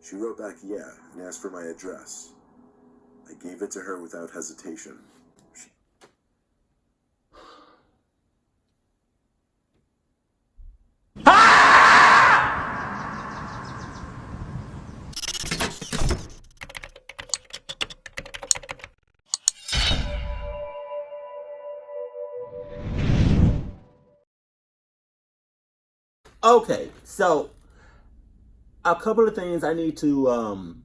She wrote back yeah and asked for my address. I gave it to her without hesitation. Okay, so a couple of things I need to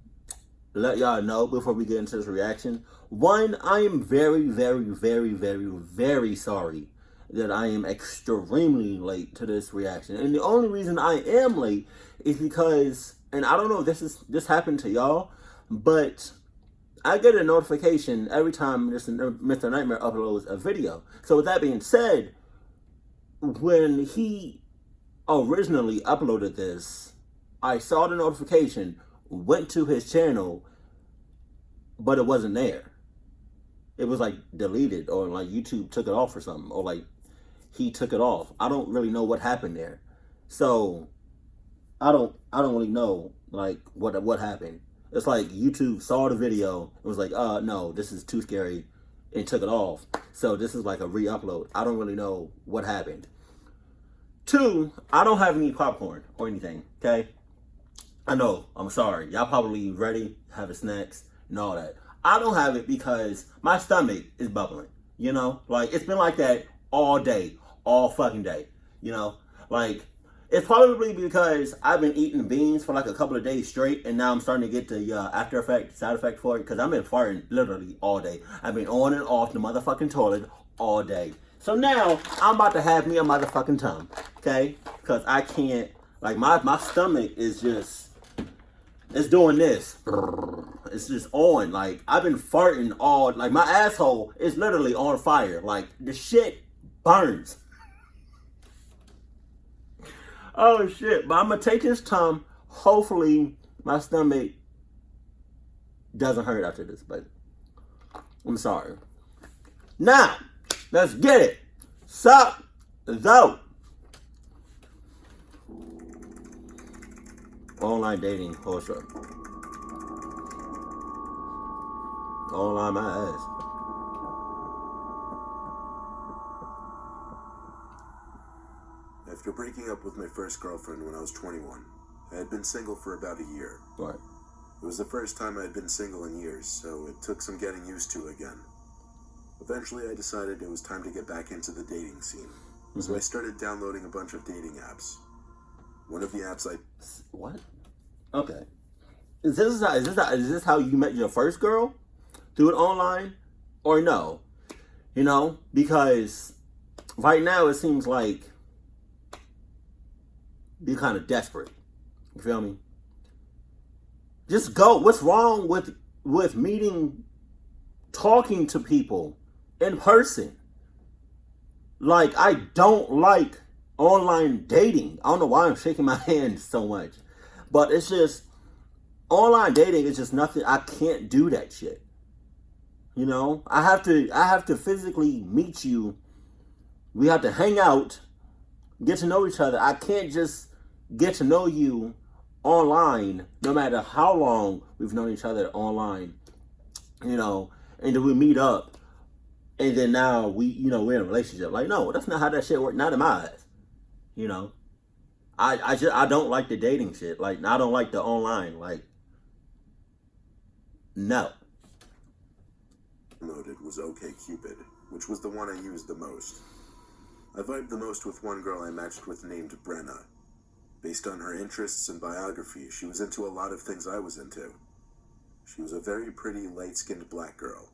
let y'all know before we get into this reaction. One, I am very, very, very, very, very sorry that I am extremely late to this reaction. And the only reason I am late is because, and I don't know if this happened to y'all, but I get a notification every time Mr. Nightmare uploads a video. So with that being said, when he originally uploaded this, I saw the notification, went to his channel, but it wasn't there. It was like deleted, or like YouTube took it off or something, or like he took it off. I don't really know what happened there. So I don't really know like what happened. It's like YouTube saw the video and was like, no, this is too scary, and took it off. So this is like a re-upload. I don't really know what happened. Two, I don't have any popcorn or anything, okay? I know, I'm sorry. Y'all probably ready, having snacks and all that. I don't have it because my stomach is bubbling, you know? Like, it's been like that all day, all fucking day, you know? Like, it's probably because I've been eating beans for like a couple of days straight, and now I'm starting to get the side effect for it, because I've been farting literally all day. I've been on and off the motherfucking toilet all day. So now, I'm about to have me a motherfucking tum, okay? Because I can't, like, my stomach is just, it's doing this. It's just on. Like, I've been farting all, like, my asshole is literally on fire. Like, the shit burns. Oh, shit. But I'm going to take this tum. Hopefully, my stomach doesn't hurt after this, but I'm sorry. Now, let's get it. Sup, though. Online dating culture. Online my ass. After breaking up with my first girlfriend when I was 21, I had been single for about a year. Right. It was the first time I had been single in years, so it took some getting used to again. Eventually, I decided it was time to get back into the dating scene. Mm-hmm. So I started downloading a bunch of dating apps. One of the apps What? Okay. Is this how you met your first girl? Through it online? Or no? You know? Because right now it seems like you're kind of desperate. You feel me? Just go. What's wrong with meeting, talking to people in person? Like, I don't like online dating. I don't know why I'm shaking my hand so much. But it's just, online dating is just nothing. I can't do that shit. You know? I have to physically meet you. We have to hang out, get to know each other. I can't just get to know you online, no matter how long we've known each other online. You know, and then we meet up, and then now we're in a relationship. Like, no, that's not how that shit works. Not in my eyes. You know, I don't like the dating shit. Like, I don't like the online. Like, no. Loaded was OkCupid, which was the one I used the most. I vibed the most with one girl I matched with named Brenna. Based on her interests and biography, she was into a lot of things I was into. She was a very pretty, light-skinned black girl.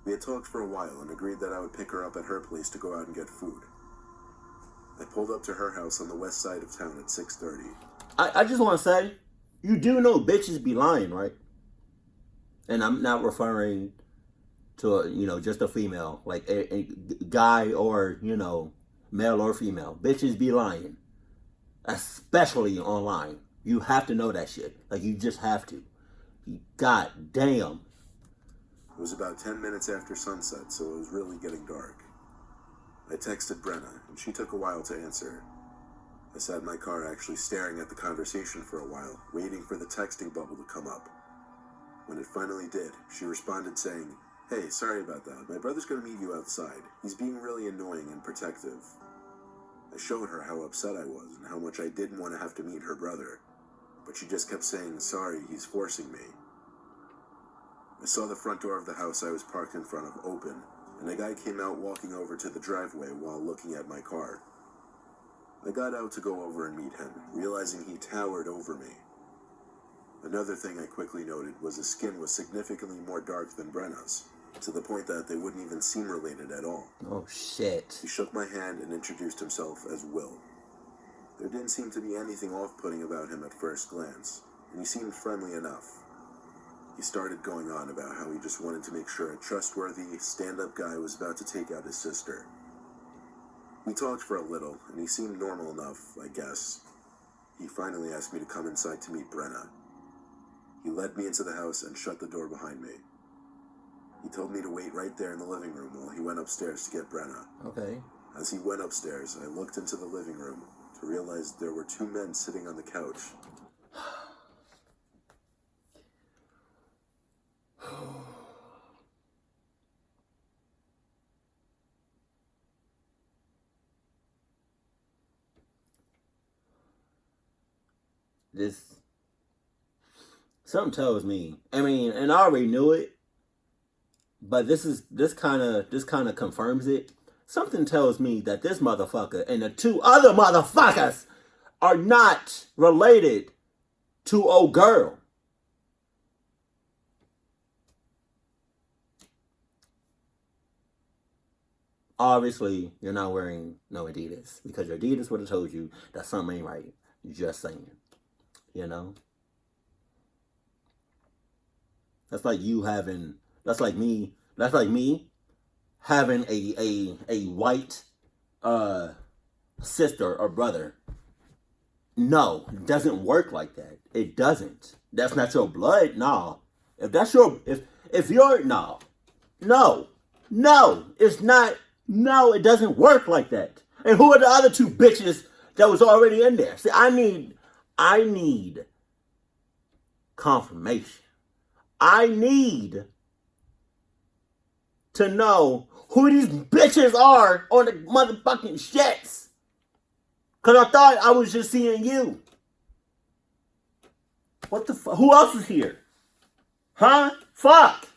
We had talked for a while and agreed that I would pick her up at her place to go out and get food. I pulled up to her house on the west side of town at 6:30. I just want to say, you do know bitches be lying, right? And I'm not referring to, just a female, like a guy or, male or female. Bitches be lying. Especially online. You have to know that shit. Like, you just have to. God damn. It was about 10 minutes after sunset, so it was really getting dark. I texted Brenna, and she took a while to answer. I sat in my car actually staring at the conversation for a while, waiting for the texting bubble to come up. When it finally did, she responded saying, "Hey, sorry about that. My brother's gonna meet you outside. He's being really annoying and protective." I showed her how upset I was and how much I didn't want to have to meet her brother, but she just kept saying, "Sorry, he's forcing me." I saw the front door of the house I was parked in front of open, and a guy came out walking over to the driveway while looking at my car. I got out to go over and meet him, realizing he towered over me. Another thing I quickly noted was his skin was significantly more dark than Brenna's, to the point that they wouldn't even seem related at all. Oh, shit. He shook my hand and introduced himself as Will. There didn't seem to be anything off-putting about him at first glance, and he seemed friendly enough. He started going on about how he just wanted to make sure a trustworthy, stand-up guy was about to take out his sister. We talked for a little, and he seemed normal enough, I guess. He finally asked me to come inside to meet Brenna. He led me into the house and shut the door behind me. He told me to wait right there in the living room while he went upstairs to get Brenna. Okay. As he went upstairs, I looked into the living room to realize there were two men sitting on the couch. Something tells me, I mean, and I already knew it, but this kind of confirms it. Something tells me that this motherfucker and the two other motherfuckers are not related to old girl. Obviously, you're not wearing no Adidas because your Adidas would have told you that something ain't right. Just saying, you know. That's like me having a white sister or brother. No, it doesn't work like that. It doesn't. That's not your blood. No. If that's your if you're no, it's not. No, it doesn't work like that. And who are the other two bitches that was already in there? See, I need confirmation. I need to know who these bitches are on the motherfucking shits. Because I thought I was just seeing you. What the fuck? Who else is here? Huh? Fuck.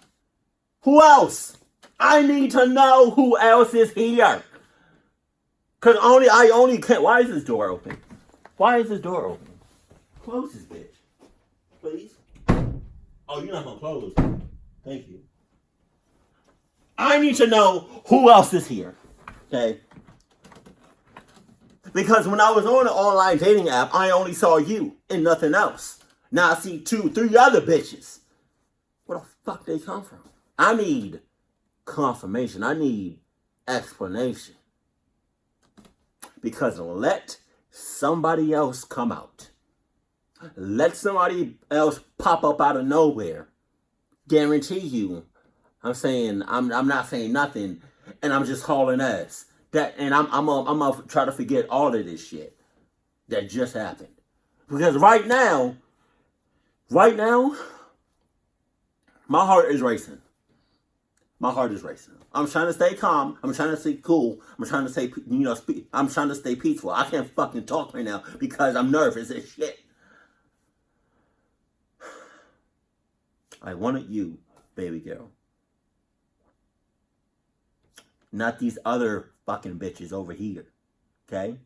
Who else? I need to know who else is here. Because I only can't. Why is this door open? Why is this door open? Close this bitch. Please. Oh, you're not going to close. Thank you. I need to know who else is here. Okay? Because when I was on an online dating app, I only saw you and nothing else. Now I see 2-3 other bitches. Where the fuck they come from? I need confirmation. I need explanation. Because let somebody else come out. Let somebody else pop up out of nowhere. Guarantee you. I'm not saying nothing, and I'm just hauling ass. And I'm gonna try to forget all of this shit that just happened. Because right now, my heart is racing. My heart is racing. I'm trying to stay calm. I'm trying to stay cool. I'm trying to stay, I'm trying to stay peaceful. I can't fucking talk right now because I'm nervous as shit. I wanted you, baby girl. Not these other fucking bitches over here. Okay?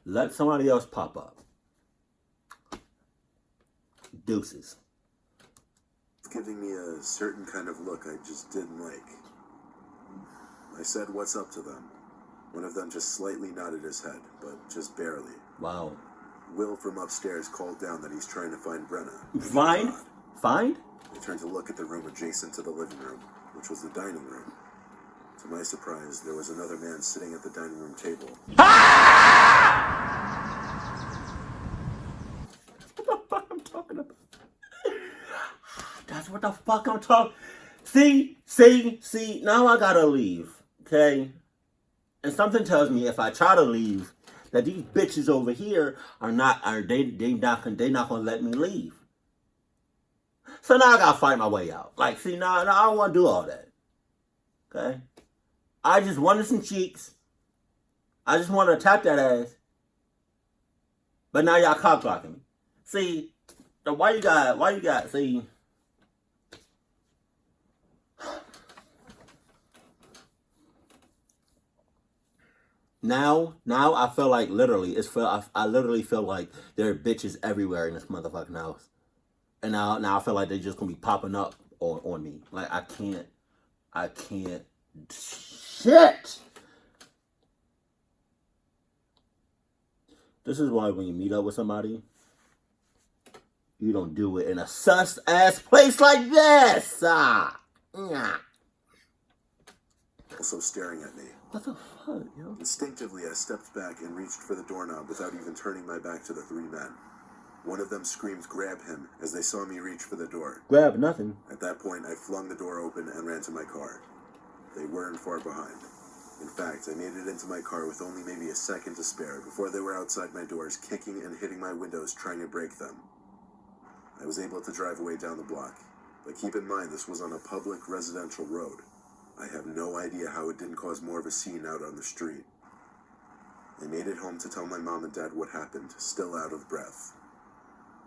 Let somebody else pop up. Deuces. It's giving me a certain kind of look I just didn't like. I said, "What's up?" to them. One of them just slightly nodded his head, but just barely. Wow. Will from upstairs called down that he's trying to find Brenna. Find? Find? I turned to look at the room adjacent to the living room, which was the dining room. To my surprise, there was another man sitting at the dining room table. What the fuck I'm talking about? That's what the fuck I'm talking. See, now I gotta leave. Okay? And something tells me if I try to leave, that these bitches over here are not gonna let me leave. So now I gotta fight my way out. Like, see, now I don't wanna do all that. Okay? I just wanted some cheeks. I just wanted to tap that ass. But now y'all cock blocking me. See, why you got, see. Now I feel like literally, I literally feel like there are bitches everywhere in this motherfucking house. And now I feel like they're just gonna be popping up on me. Like, I can't, shit! This is why when you meet up with somebody, you don't do it in a sus-ass place like this! Yeah. Also staring at me. What the fuck, yo? Instinctively, I stepped back and reached for the doorknob without even turning my back to the three men. One of them screamed, "Grab him," as they saw me reach for the door. Grab nothing. At that point, I flung the door open and ran to my car. They weren't far behind. In fact, I made it into my car with only maybe a second to spare before they were outside my doors, kicking and hitting my windows, trying to break them. I was able to drive away down the block, but keep in mind this was on a public residential road. I have no idea how it didn't cause more of a scene out on the street. I made it home to tell my mom and dad what happened, still out of breath.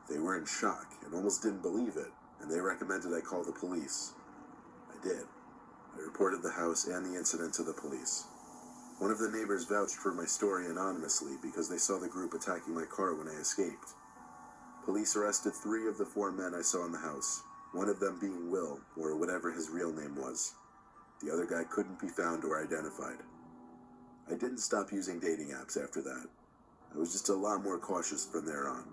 They were in shock and almost didn't believe it, and they recommended I call the police. I did. I reported the house and the incident to the police. One of the neighbors vouched for my story anonymously because they saw the group attacking my car when I escaped. Police arrested 3 of the 4 men I saw in the house, one of them being Will, or whatever his real name was. The other guy couldn't be found or identified. I didn't stop using dating apps after that. I was just a lot more cautious from there on.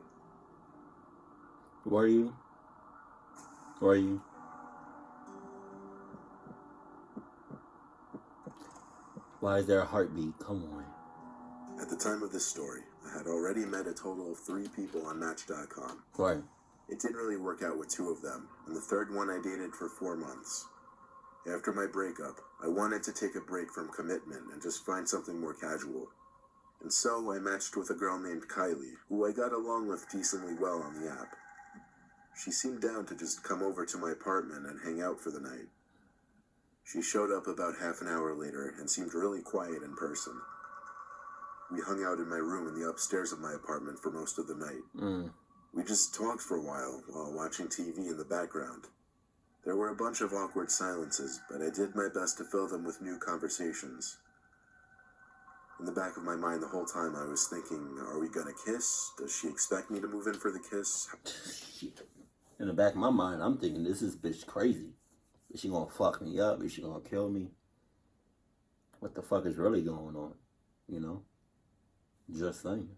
Were you? Why is there a heartbeat? Come on. At the time of this story, I had already met a total of 3 people on Match.com. Right. It didn't really work out with 2 of them, and the third one I dated for 4 months. After my breakup, I wanted to take a break from commitment and just find something more casual. And so I matched with a girl named Kylie, who I got along with decently well on the app. She seemed down to just come over to my apartment and hang out for the night. She showed up about half an hour later and seemed really quiet in person. We hung out in my room in the upstairs of my apartment for most of the night. We just talked for a while watching TV in the background. There were a bunch of awkward silences, but I did my best to fill them with new conversations. In the back of my mind the whole time I was thinking, are we gonna kiss? Does she expect me to move in for the kiss? In the back of my mind, I'm thinking, this is bitch crazy. Is she gonna fuck me up? Is she gonna kill me? What the fuck is really going on? You know? Just saying.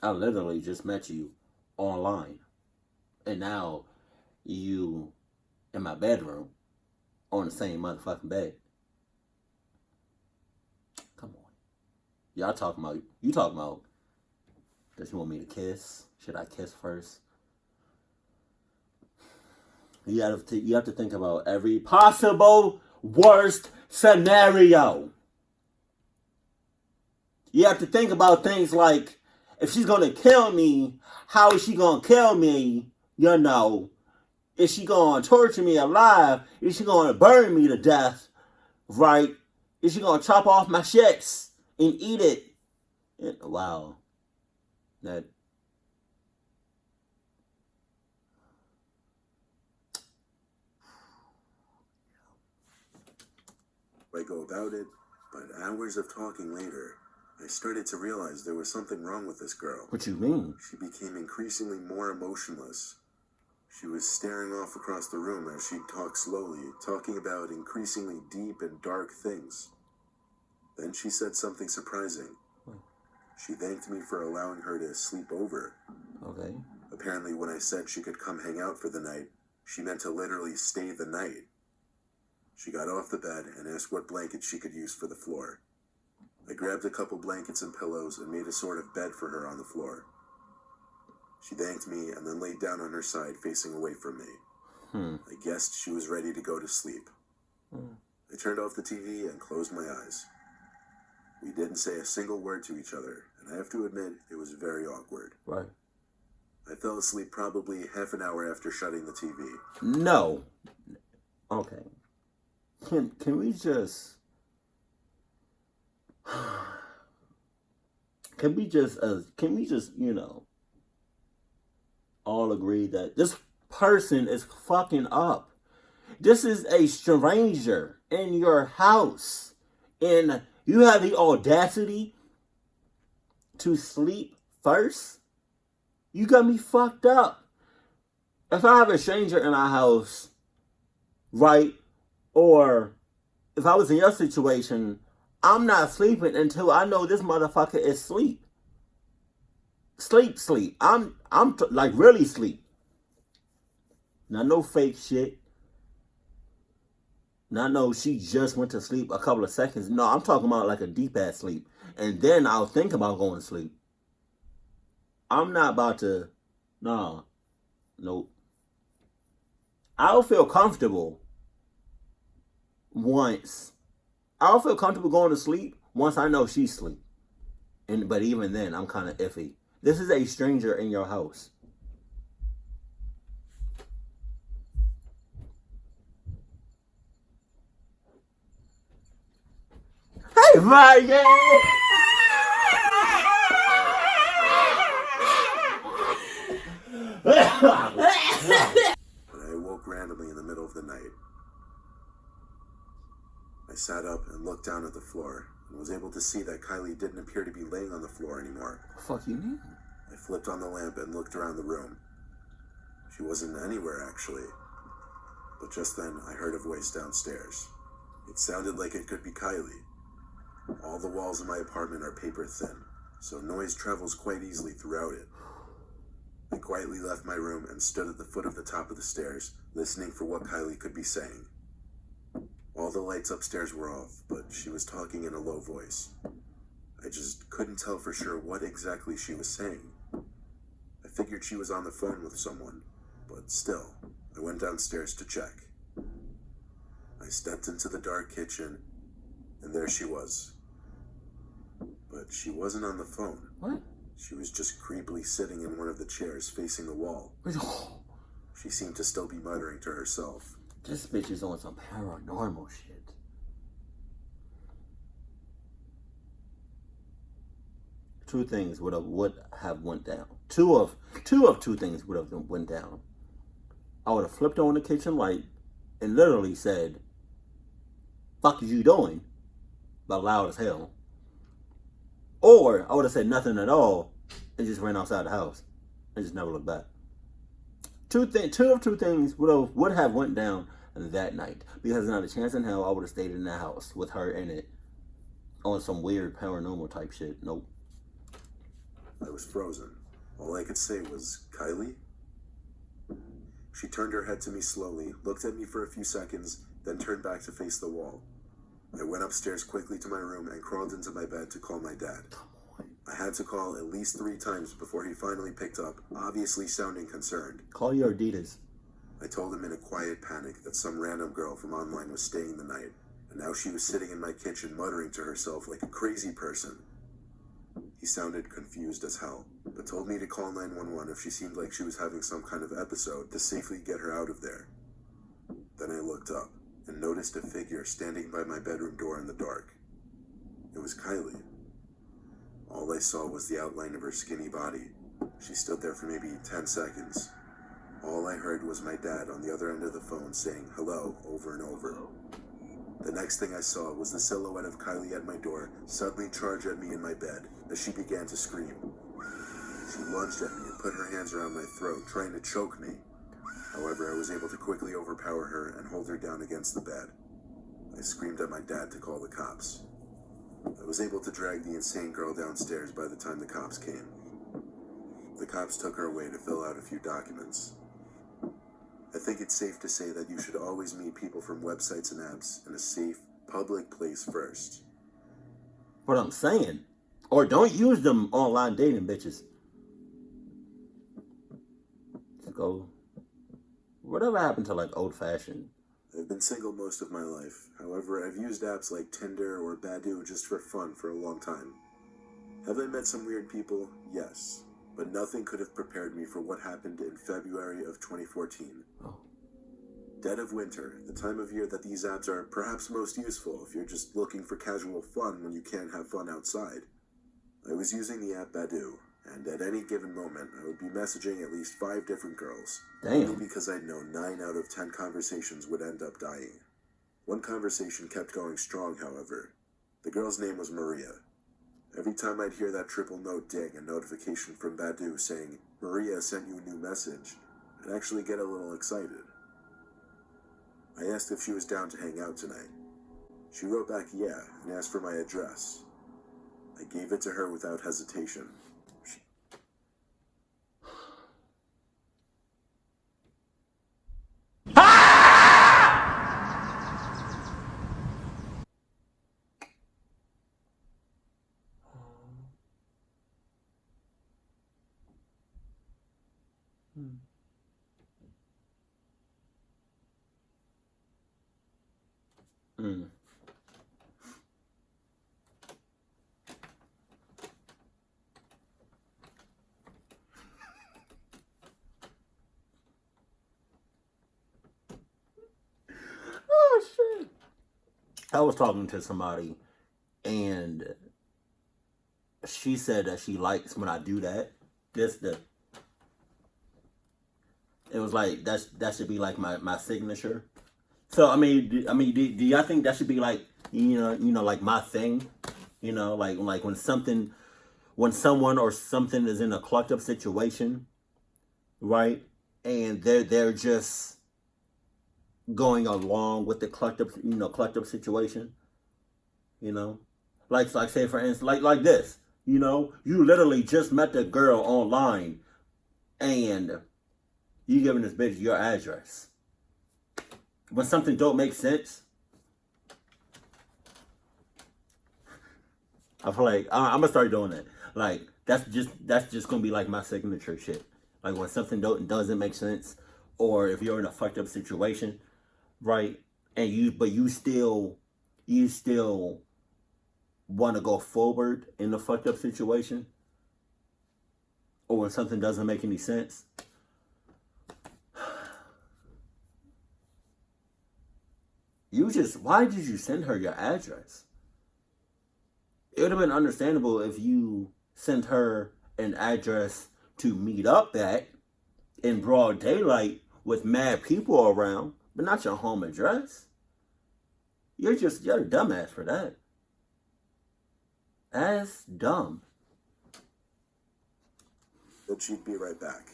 I literally just met you online. And now you in my bedroom on the same motherfucking bed. Come on. You talking about, does you want me to kiss? Should I kiss first? You have to think about every possible worst scenario. You have to think about things like, if she's going to kill me, how is she going to kill me? You know, is she going to torture me alive? Is she going to burn me to death? Right? Is she going to chop off my shits and eat it? Wow. That... I go about it, but hours of talking later, I started to realize there was something wrong with this girl. What you mean? She became increasingly more emotionless. She was staring off across the room as she'd talk slowly, talking about increasingly deep and dark things. Then she said something surprising. She thanked me for allowing her to sleep over. Okay. Apparently when I said she could come hang out for the night, she meant to literally stay the night. She got off the bed and asked what blanket she could use for the floor. I grabbed a couple blankets and pillows and made a sort of bed for her on the floor. She thanked me and then laid down on her side, facing away from me. I guessed she was ready to go to sleep. I turned off the TV and closed my eyes. We didn't say a single word to each other, and I have to admit, it was very awkward. Right. I fell asleep probably half an hour after shutting the TV. No. Okay. Can we just all agree that this person is fucking up? This is a stranger in your house, and you have the audacity to sleep first? You got me fucked up. If I have a stranger in my house, right, or if I was in your situation, I'm not sleeping until I know this motherfucker is asleep. Sleep. I'm like really sleep. Now, no fake shit. Now, no, she just went to sleep a couple of seconds. No, I'm talking about like a deep ass sleep. And then I'll think about going to sleep. I'm not about to, nah, nope. I'll feel comfortable once. I'll feel comfortable going to sleep once I know she's asleep. But even then, I'm kind of iffy. This is a stranger in your house. Hey, Mikey! But I awoke randomly in the middle of the night. I sat up and looked down at the floor and was able to see that Kylie didn't appear to be laying on the floor anymore. What the fuck you mean? I flipped on the lamp and looked around the room. She wasn't anywhere, actually. But just then, I heard a voice downstairs. It sounded like it could be Kylie. All the walls of my apartment are paper thin, so noise travels quite easily throughout it. I quietly left my room and stood at the foot of the top of the stairs, listening for what Kylie could be saying. All the lights upstairs were off, but she was talking in a low voice. I just couldn't tell for sure what exactly she was saying. I figured she was on the phone with someone, but still, I went downstairs to check. I stepped into the dark kitchen, and there she was. But she wasn't on the phone. What? She was just creepily sitting in one of the chairs facing the wall. She seemed to still be muttering to herself. This bitch is on some paranormal shit. Two things would have went down. Two of two things would have went down. I would have flipped on the kitchen light and literally said, "Fuck is you doing?" But loud as hell. Or I would have said nothing at all and just ran outside the house and just never looked back. Two of two things would have went down that night, because not a chance in hell I would have stayed in the house with her in it on some weird paranormal type shit. Nope. I was frozen. All I could say was, "Kylie?" She turned her head to me slowly, looked at me for a few seconds, then turned back to face the wall. I went upstairs quickly to my room and crawled into my bed to call my dad. I had to call at least 3 times before he finally picked up, obviously sounding concerned. Call your Adidas. I told him in a quiet panic that some random girl from online was staying the night, and now she was sitting in my kitchen muttering to herself like a crazy person. He sounded confused as hell, but told me to call 911 if she seemed like she was having some kind of episode to safely get her out of there. Then I looked up and noticed a figure standing by my bedroom door in the dark. It was Kylie. All I saw was the outline of her skinny body. She stood there for maybe 10 seconds. All I heard was my dad on the other end of the phone saying hello over and over. The next thing I saw was the silhouette of Kylie at my door suddenly charge at me in my bed as she began to scream. She lunged at me and put her hands around my throat, trying to choke me. However, I was able to quickly overpower her and hold her down against the bed. I screamed at my dad to call the cops. I was able to drag the insane girl downstairs by the time the cops came. The cops took her away to fill out a few documents. I think it's safe to say that you should always meet people from websites and apps in a safe, public place first. What I'm saying. Or don't use them online dating bitches. Just go. Whatever happened to like old fashioned I've been single most of my life. However, I've used apps like Tinder or Badoo just for fun for a long time. Have I met some weird people? Yes. But nothing could have prepared me for what happened in February of 2014. Oh. Dead of winter, the time of year that these apps are perhaps most useful if you're just looking for casual fun when you can't have fun outside. I was using the app Badoo, and at any given moment, I would be messaging at least 5 different girls. Damn. Only because I'd know 9 out of 10 conversations would end up dying. One conversation kept going strong, however. The girl's name was Maria. Every time I'd hear that triple note ding, a notification from Badoo saying, "Maria sent you a new message," I'd actually get a little excited. I asked if she was down to hang out tonight. She wrote back yeah, and asked for my address. I gave it to her without hesitation. Mm. Oh shit! I was talking to somebody, and she said that she likes when I do that. It was like that should be like my signature. So I mean, do y'all think that should be like like my thing? Like when someone or something is in a clucked up situation, right? And they're just going along with the clucked up situation, like say for instance, like this, you literally just met the girl online, and you giving this bitch your address. When something don't make sense, I feel like I'm gonna start doing that. Like that's just gonna be like my signature shit. Like when something doesn't make sense, or if you're in a fucked up situation, right? And you still want to go forward in the fucked up situation, or when something doesn't make any sense. Why did you send her your address? It would have been understandable if you sent her an address to meet up at in broad daylight with mad people around, but not your home address. You're a dumbass for that. That's dumb. But she'd be right back.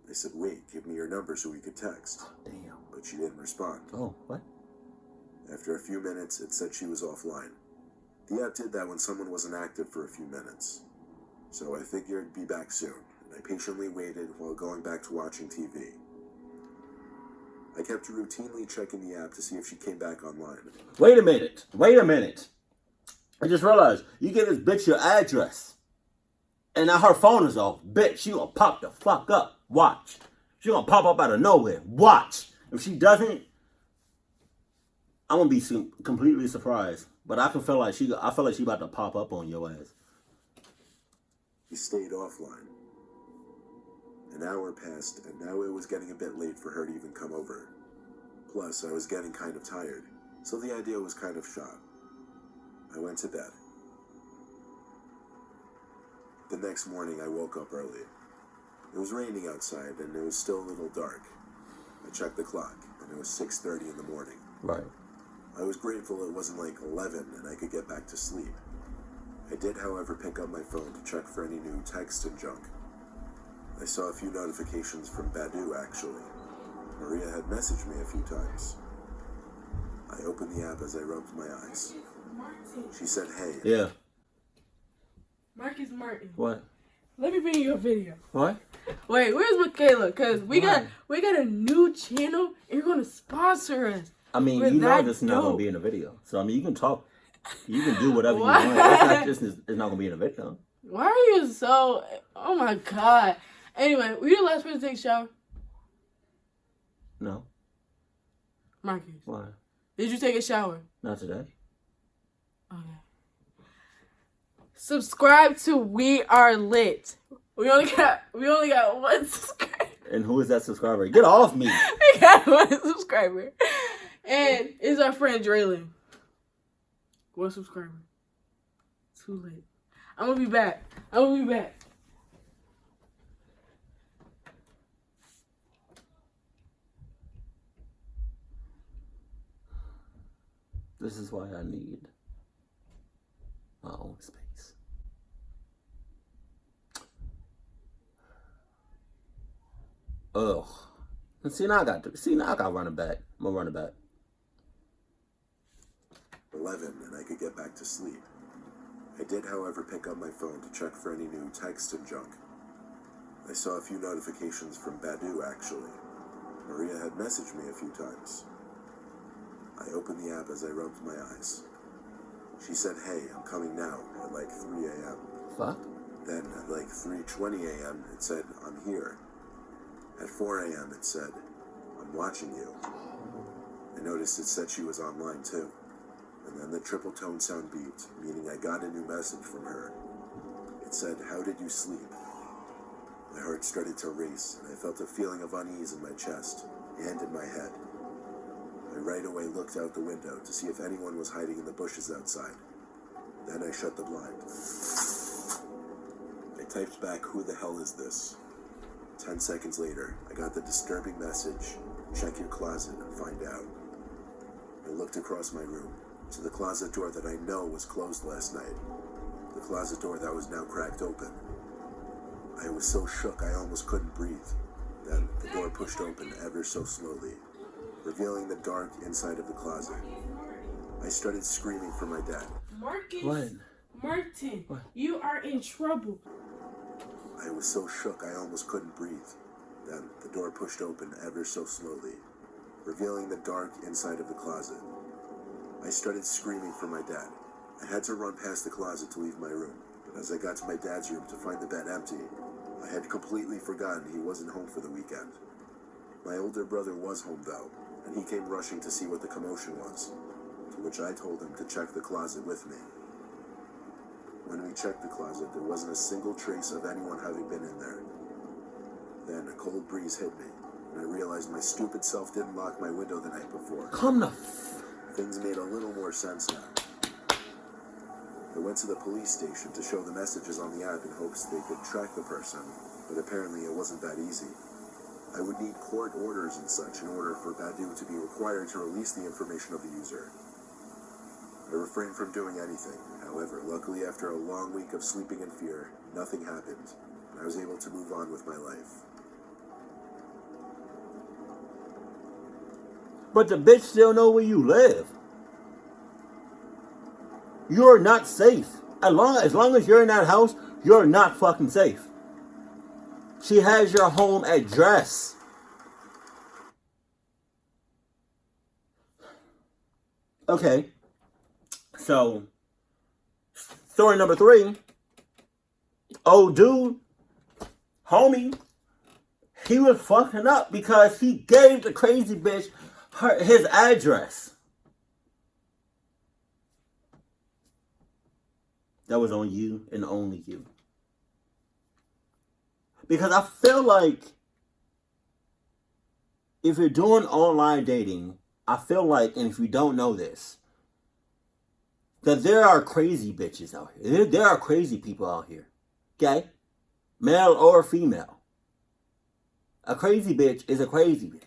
I said, "Wait, give me your number so we could text." Oh, damn. But she didn't respond. Oh, what? After a few minutes, it said she was offline. The app did that when someone wasn't active for a few minutes. So I figured it'd be back soon, and I patiently waited while going back to watching TV. I kept routinely checking the app to see if she came back online. Wait a minute. I just realized you gave this bitch your address, and now her phone is off. Bitch, she gonna pop the fuck up. Watch. She gonna pop up out of nowhere. Watch. If she doesn't, I'm gonna be completely surprised. But I feel like she about to pop up on your ass. She stayed offline. An hour passed, and now it was getting a bit late for her to even come over. Plus, I was getting kind of tired, so the idea was kind of shot. I went to bed. The next morning, I woke up early. It was raining outside, and it was still a little dark. I checked the clock, and it was 6:30 in the morning. Right. I was grateful it wasn't like 11 and I could get back to sleep. I did, however, pick up my phone to check for any new texts and junk. I saw a few notifications from Badoo, actually. Maria had messaged me a few times. I opened the app as I rubbed my eyes. She said, "Hey." Yeah. Marcus Martin. What? Let me bring you a video. What? Wait, where's Michaela? Cause we got a new channel and you're gonna sponsor us. I mean, We're you know that this is not gonna dope. be in a video. So I mean, you can talk. You can do whatever you What? want. It's not gonna be in a video. Why are you so? Oh my god. Anyway, were you the last person to take a shower? No. Marcus, Why? did you take a shower? Not today. Okay. Subscribe to We Are Lit. We only got one subscriber. And who is that subscriber? Get off me. We got one subscriber. And it's our friend Draylon. One subscriber. Too late. I'm gonna be back. This is why I need my own space. Ugh. And see now I got running back. I'm gonna run it back. 11, and I could get back to sleep. I did, however, pick up my phone to check for any new text and junk. I saw a few notifications from Badu, actually. Maria had messaged me a few times. I opened the app as I rubbed my eyes. She said, "Hey, I'm coming now," at like 3 a.m. Fuck. Then at like 3:20 a.m. it said, "I'm here." At 4 a.m. it said, "I'm watching you." I noticed it said she was online too. And then the triple tone sound beeped, meaning I got a new message from her. It said, "How did you sleep?" My heart started to race, and I felt a feeling of unease in my chest and in my head. I right away looked out the window to see if anyone was hiding in the bushes outside. Then I shut the blind. I typed back, "Who the hell is this?" 10 seconds later, I got the disturbing message, "Check your closet and find out." I looked across my room to the closet door that I know was closed last night. The closet door that was now cracked open. I was so shook I almost couldn't breathe. Then the door pushed open ever so slowly, revealing the dark inside of the closet. I started screaming for my dad. Marcus. What? Martin. What? You are in trouble. I was so shook I almost couldn't breathe. Then the door pushed open ever so slowly, revealing the dark inside of the closet. I started screaming for my dad. I had to run past the closet to leave my room, but as I got to my dad's room to find the bed empty, I had completely forgotten he wasn't home for the weekend. My older brother was home though, and he came rushing to see what the commotion was, to which I told him to check the closet with me. When we checked the closet, there wasn't a single trace of anyone having been in there. Then a cold breeze hit me, and I realized my stupid self didn't lock my window the night before. Come the Things made a little more sense now. I went to the police station to show the messages on the app in hopes they could track the person, but apparently it wasn't that easy. I would need court orders and such in order for Badu to be required to release the information of the user. I refrained from doing anything. However, luckily after a long week of sleeping in fear, nothing happened, and I was able to move on with my life. But the bitch still know where you live. You're not safe. As long as you're in that house, you're not fucking safe. She has your home address. Okay. So, story number 3. Old dude, homie, he was fucking up because he gave the crazy bitch his address. That was on you and only you. Because I feel like if you're doing online dating, I feel like, and if you don't know this, that there are crazy bitches out here. There are crazy people out here. Okay? Male or female. A crazy bitch is a crazy bitch.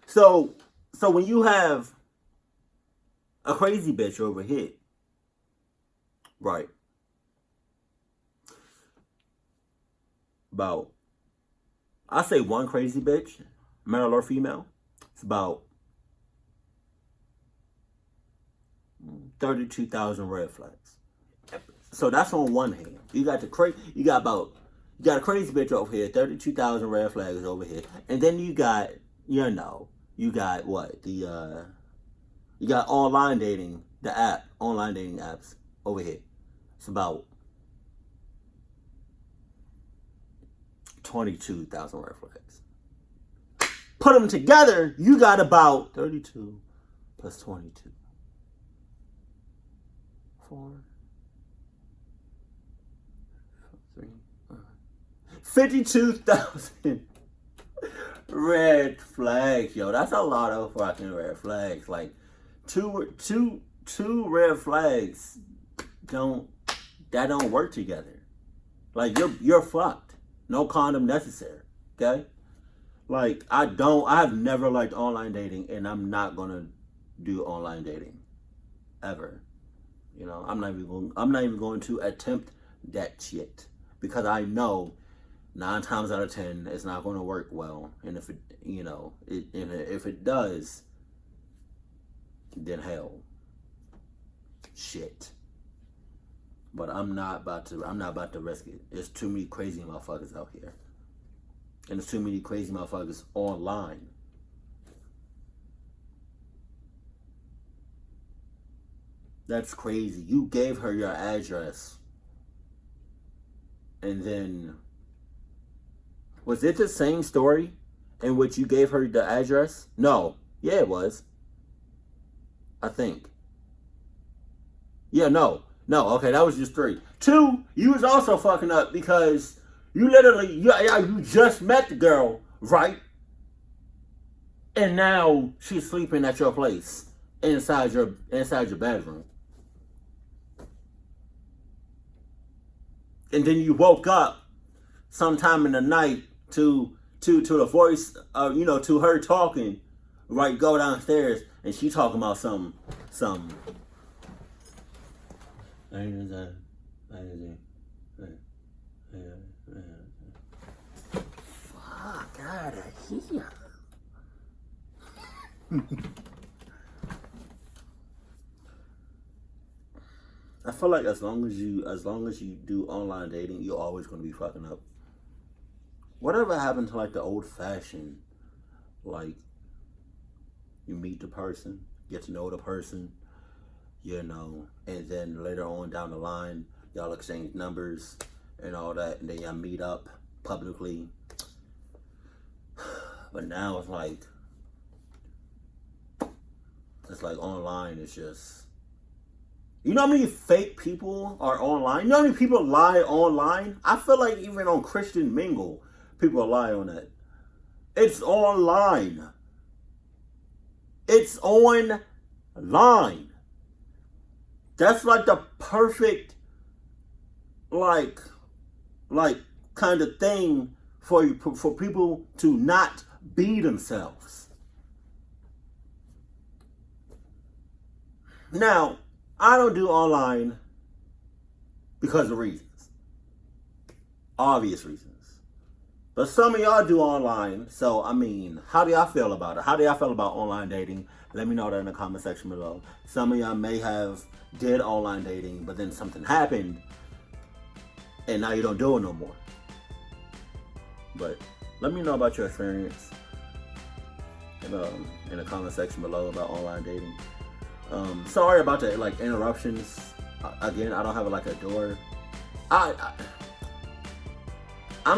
So when you have a crazy bitch over here, right, about, I say one crazy bitch, male or female, it's about 32,000 red flags. So that's on one hand. You got a crazy bitch over here, 32,000 red flags over here, and then you got what? You got online dating, online dating apps over here. It's about 22,000 red flags. put them together, you got about 32 plus 22. 4, 3, 52,000 red flags, yo. That's a lot of fucking red flags. Like, two red flags don't work together. Like, you're fucked. No condom necessary. Okay? Like, I have never liked online dating, and I'm not gonna do online dating ever. You know, I'm not even going to attempt that shit, because I know 9 times out of 10 it's not going to work well. And if if it does, then hell, shit. But I'm not about to risk it. There's too many crazy motherfuckers out here, and there's too many crazy motherfuckers online. That's crazy. You gave her your address, and then, was it the same story in which you gave her the address? No. Yeah, it was. I think. Yeah, no. Okay, that was just 3. 2, you was also fucking up because you you just met the girl, right? And now she's sleeping at your place inside your bedroom. And then you woke up sometime in the night to the voice to her talking, right? Go downstairs and she talking about some. Fuck out of here. I feel like as long as you do online dating, you're always gonna be fucking up. Whatever happened to like the old fashioned, like, you meet the person, get to know the person, and then later on down the line, y'all exchange numbers and all that, and then y'all meet up publicly. But now it's like online is just, you know how many fake people are online? You know how many people lie online? I feel like even on Christian Mingle, people lie on that. It's online. It's online. That's like the perfect, like kind of thing for people to not be themselves. Now, I don't do online because of reasons. Obvious reasons. But some of y'all do online, so I mean, how do y'all feel about it? How do y'all feel about online dating? Let me know that in the comment section below. Some of y'all may have did online dating, but then something happened, and now you don't do it no more. But let me know about your experience in the comment section below about online dating. Sorry about the interruptions. Again, I don't have a door. I'm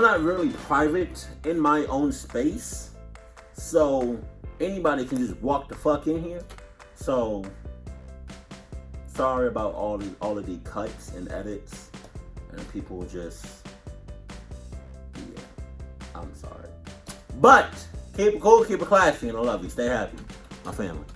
not really private in my own space, so anybody can just walk the fuck in here. So sorry about all of the cuts and edits, and people just, yeah, I'm sorry. But keep it cool, keep it classy, and I love you. Stay happy, my family.